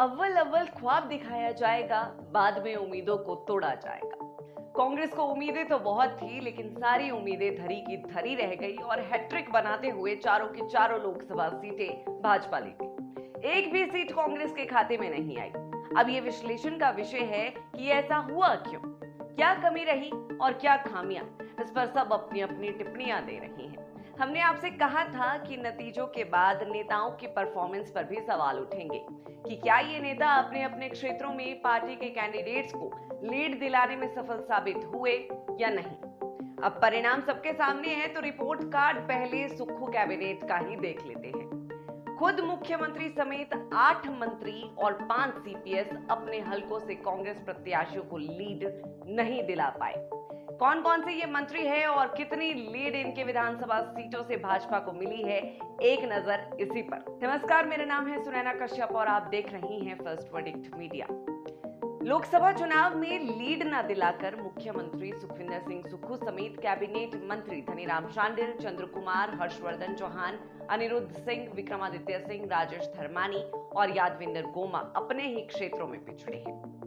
अव्वल अव्वल ख्वाब दिखाया जाएगा, बाद में उम्मीदों को तोड़ा जाएगा। कांग्रेस को उम्मीदें तो बहुत थी, लेकिन सारी उम्मीदें धरी की धरी रह गई और हैट्रिक बनाते हुए चारों की चारों लोकसभा सीटें भाजपा ले गई। एक भी सीट कांग्रेस के खाते में नहीं आई। अब ये विश्लेषण का विषय है कि ऐसा हुआ क्यों, क्या कमी रही और क्या खामियां। इस पर सब अपनी अपनी टिप्पणियां दे रही हैं। हमने आपसे कहा था कि नतीजों के बाद नेताओं की परफॉर्मेंस पर भी सवाल उठेंगे कि क्या ये नेता अपने अपने क्षेत्रों में पार्टी के कैंडिडेट्स को लीड दिलाने में सफल साबित हुए या नहीं। अब परिणाम सबके सामने है, तो रिपोर्ट कार्ड पहले सुक्खू कैबिनेट का ही देख लेते हैं। खुद मुख्यमंत्री समेत 8 मंत्री और 5 सीपीएस अपने हलकों से कांग्रेस प्रत्याशियों को लीड नहीं दिला पाए। कौन कौन से ये मंत्री हैं और कितनी लीड इनके विधानसभा सीटों से भाजपा को मिली है, एक नजर इसी पर। नमस्कार, मेरा नाम है सुनैना कश्यप और आप देख रही हैं फर्स्ट वर्डिक्ट मीडिया। लोकसभा चुनाव में लीड न दिलाकर मुख्यमंत्री सुखविंदर सिंह सुक्खू समेत कैबिनेट मंत्री धनीराम शांडिल, चंद्र कुमार, हर्षवर्धन चौहान, अनिरुद्ध सिंह, विक्रमादित्य सिंह, राजेश धर्मानी और यादविंदर गोमा अपने ही क्षेत्रों में पिछड़े हैं।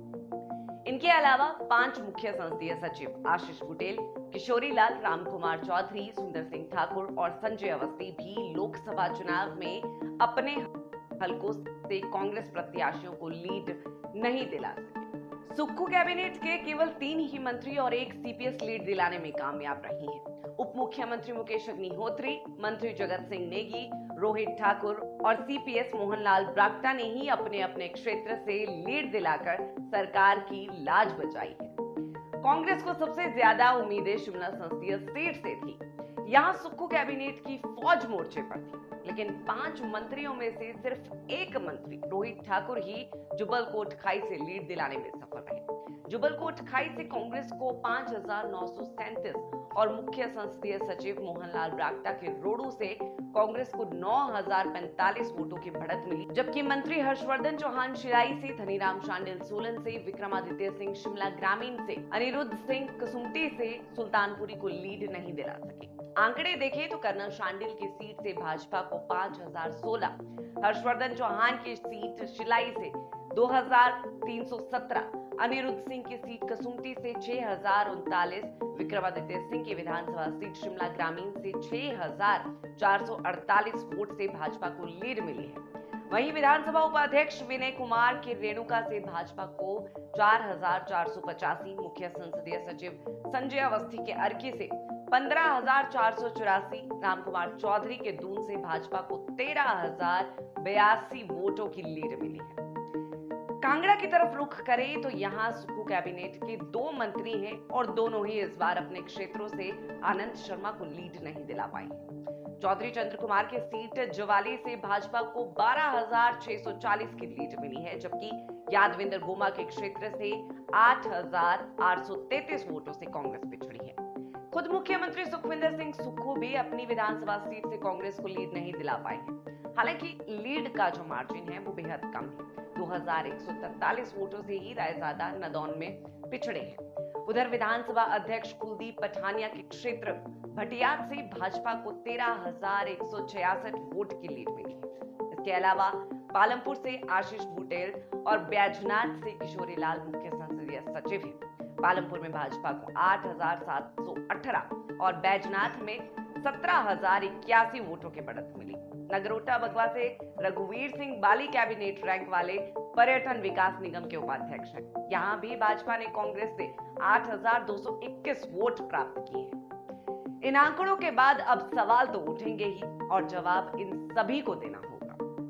इनके अलावा 5 मुख्य संसदीय सचिव आशीष बुटेल, किशोरी लाल, रामकुमार चौधरी, सुंदर सिंह ठाकुर और संजय अवस्थी भी लोकसभा चुनाव में अपने हलकों से कांग्रेस प्रत्याशियों को लीड नहीं दिला सके। सुक्खू कैबिनेट के केवल 3 ही मंत्री और 1 सीपीएस लीड दिलाने में कामयाब रही हैं। उप मुख्यमंत्री मुकेश अग्निहोत्री, मंत्री जगत सिंह नेगी, रोहित ठाकुर और सीपीएस मोहनलाल ब्राक्टा ने ही अपने अपने क्षेत्र से लीड दिलाकर सरकार की लाज बचाई है। कांग्रेस को सबसे ज्यादा उम्मीदें शिमला संसदीय सीट से थी। यहाँ सुक्खू कैबिनेट की फौज मोर्चे पर थी, लेकिन 5 मंत्रियों में से सिर्फ 1 मंत्री रोहित ठाकुर ही जुबल कोटखाई से लीड दिलाने में सफल रहे। जुबल कोटखाई से कांग्रेस को 5,937 और मुख्य संसदीय सचिव मोहनलाल ब्राक्टा के रोडू से कांग्रेस को 9,045 वोटों की बढ़त मिली, जबकि मंत्री हर्षवर्धन चौहान शिलाई से, धनीराम शांडिल सोलन से, विक्रमादित्य सिंह शिमला ग्रामीण से, अनिरुद्ध सिंह कसुम्पटी से सुल्तानपुरी को लीड नहीं दिला सके। आंकड़े देखें तो कर्नल शांडिल की सीट से भाजपा को 5,016, हर्षवर्धन चौहान की सीट शिलाई से 2,317, अनिरुद्ध सिंह की सीट कसुम्पटी से 6,039, विक्रमादित्य सिंह की विधानसभा सीट शिमला ग्रामीण से 6,448 वोट से भाजपा को लीड मिली है। वहीं विधानसभा उपाध्यक्ष विनय कुमार के रेणुका से भाजपा को 4,485, मुख्य संसदीय सचिव संजय अवस्थी के अर्की से 15,484, रामकुमार चौधरी के दून से भाजपा को 13,082 वोटों की लीड मिली है। कांगड़ा की तरफ रुख करें तो यहाँ सुक्खू कैबिनेट के 2 मंत्री हैं और दोनों ही इस बार अपने क्षेत्रों से आनंद शर्मा को लीड नहीं दिला पाए। चौधरी चंद्र कुमार की सीट जवाली से भाजपा को 12,640 की लीड मिली है, जबकि यादविंदर गोमा के क्षेत्र से 8,833 वोटों से कांग्रेस पिछड़ी है। खुद मुख्यमंत्री सुखविंदर सिंह सुक्खू भी अपनी विधानसभा सीट से कांग्रेस को लीड नहीं दिला पाए हैं। हालांकि लीड का जो मार्जिन है वो बेहद कम है, 2,143 वोटों से ही रायजादा नदौन में पिछड़े हैं। उधर विधानसभा अध्यक्ष कुलदीप पठानिया के क्षेत्र भटियात से भाजपा को 13,166 वोट की लीड मिली है। इसके अलावा पालमपुर से आशीष बुटेल और बैजनाथ से किशोरी लाल मुख्य संसदीय सचिव हैं। पालमपुर में भाजपा को 8,718 और बैजनाथ में 17,081 वोटों की बढ़त मिली। नगरोटा बगवा से रघुवीर सिंह बाली कैबिनेट रैंक वाले पर्यटन विकास निगम के उपाध्यक्ष हैं। यहाँ भी भाजपा ने कांग्रेस से 8,221 वोट प्राप्त किए हैं। इन आंकड़ों के बाद अब सवाल तो उठेंगे ही और जवाब इन सभी को देना होगा।